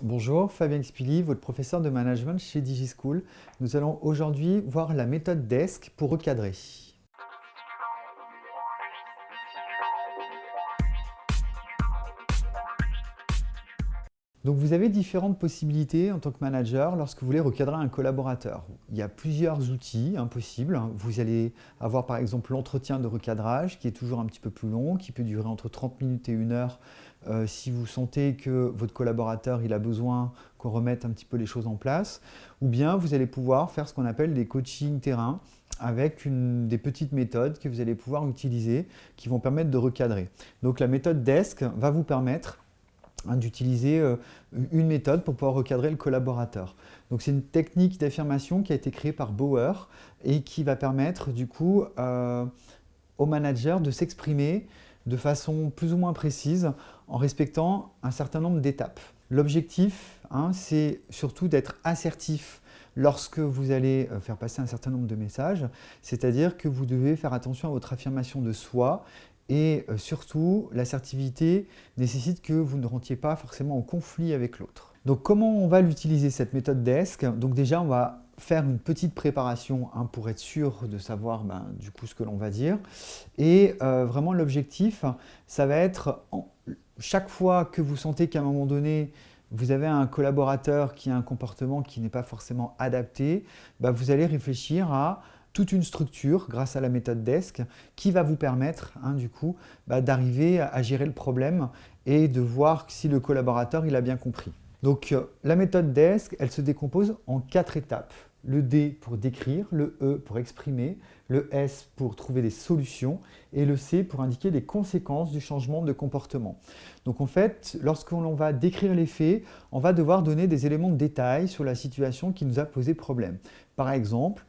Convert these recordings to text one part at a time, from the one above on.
Bonjour, Fabien Xpili, votre professeur de management chez DigiSchool. Nous allons aujourd'hui voir la méthode DESC pour recadrer. Donc vous avez différentes possibilités en tant que manager lorsque vous voulez recadrer un collaborateur. Il y a plusieurs outils possibles. Vous allez avoir par exemple l'entretien de recadrage qui est toujours un petit peu plus long, qui peut durer entre 30 minutes et 1 heure si vous sentez que votre collaborateur il a besoin qu'on remette un petit peu les choses en place. Ou bien vous allez pouvoir faire ce qu'on appelle des coachings terrain avec des petites méthodes que vous allez pouvoir utiliser qui vont permettre de recadrer. Donc la méthode DESC va vous permettre d'utiliser une méthode pour pouvoir recadrer le collaborateur. Donc c'est une technique d'affirmation qui a été créée par Bauer et qui va permettre du coup au manager de s'exprimer de façon plus ou moins précise en respectant un certain nombre d'étapes. L'objectif, c'est surtout d'être assertif lorsque vous allez faire passer un certain nombre de messages, c'est-à-dire que vous devez faire attention à votre affirmation de soi et surtout, l'assertivité nécessite que vous ne rentriez pas forcément en conflit avec l'autre. Donc comment on va l'utiliser cette méthode DESC? Donc déjà, on va faire une petite préparation pour être sûr de savoir du coup ce que l'on va dire. Et vraiment l'objectif, ça va être chaque fois que vous sentez qu'à un moment donné, vous avez un collaborateur qui a un comportement qui n'est pas forcément adapté, vous allez réfléchir à toute une structure grâce à la méthode DESC qui va vous permettre du coup d'arriver à gérer le problème et de voir si le collaborateur il a bien compris. Donc la méthode DESC, elle se décompose en 4 étapes. Le D pour décrire, le E pour exprimer, le S pour trouver des solutions et le C pour indiquer les conséquences du changement de comportement. Donc en fait, lorsqu'on va décrire les faits, on va devoir donner des éléments de détail sur la situation qui nous a posé problème. Par exemple,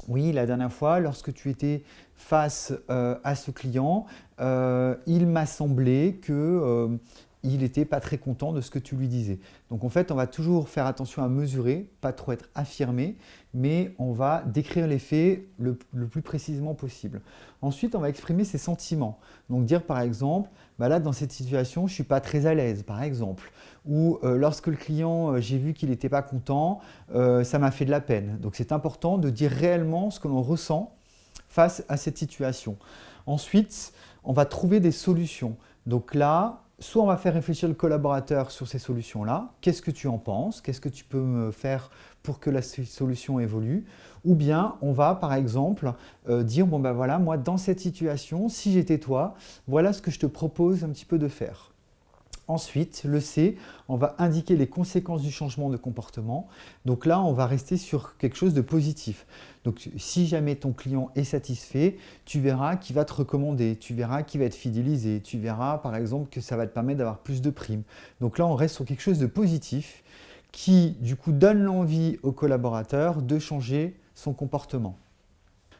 oui, la dernière fois, lorsque tu étais face à ce client, il m'a semblé que il n'était pas très content de ce que tu lui disais. Donc en fait, on va toujours faire attention à mesurer, pas trop être affirmé, mais on va décrire les faits le plus précisément possible. Ensuite, on va exprimer ses sentiments. Donc dire par exemple, là dans cette situation, je ne suis pas très à l'aise, par exemple. Ou lorsque le client, j'ai vu qu'il n'était pas content, ça m'a fait de la peine. Donc c'est important de dire réellement ce que l'on ressent face à cette situation. Ensuite, on va trouver des solutions. Donc là, soit on va faire réfléchir le collaborateur sur ces solutions-là. Qu'est-ce que tu en penses? Qu'est-ce que tu peux me faire pour que la solution évolue? Ou bien on va par exemple dire, voilà, moi dans cette situation, si j'étais toi, voilà ce que je te propose un petit peu de faire. Ensuite, le C, on va indiquer les conséquences du changement de comportement. Donc là, on va rester sur quelque chose de positif. Donc si jamais ton client est satisfait, tu verras qu'il va te recommander, tu verras qu'il va être fidélisé, tu verras par exemple que ça va te permettre d'avoir plus de primes. Donc là, on reste sur quelque chose de positif qui du coup donne l'envie au collaborateur de changer son comportement.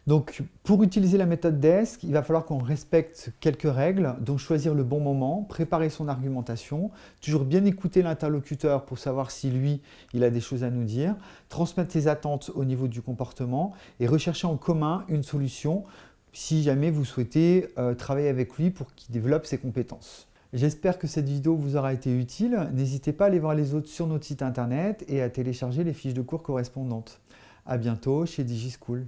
Donc, pour utiliser la méthode DESC, il va falloir qu'on respecte quelques règles, donc choisir le bon moment, préparer son argumentation, toujours bien écouter l'interlocuteur pour savoir si lui, il a des choses à nous dire, transmettre ses attentes au niveau du comportement et rechercher en commun une solution si jamais vous souhaitez travailler avec lui pour qu'il développe ses compétences. J'espère que cette vidéo vous aura été utile. N'hésitez pas à aller voir les autres sur notre site internet et à télécharger les fiches de cours correspondantes. À bientôt chez DigiSchool.